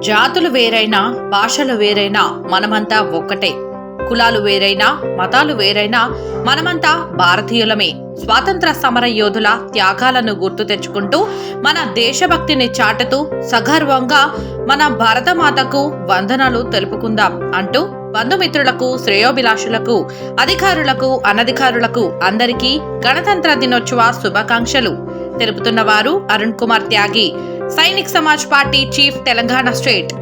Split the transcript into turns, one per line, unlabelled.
జాతులు వేరైనా, భాషలు వేరైనా మనమంతా ఒక్కటే. కులాలు వేరైనా, మతాలు వేరైనా మనమంతా భారతీయులమే. స్వాతంత్ర సమర యోధుల త్యాగాలను గుర్తు తెచ్చుకుంటూ మన దేశభక్తిని చాటుతూ సగర్వంగా మన భారతమాతకు వందనాలు తెలుపుకుందాం అంటూ బంధుమిత్రులకు, శ్రేయోభిలాషులకు, అధికారులకు, అనధికారులకు అందరికీ గణతంత్ర దినోత్సవ శుభాకాంక్షలు తెలుపుతున్న వారు Arun Kumar Tyagi, Sainik Samaj party chief, Telangana state.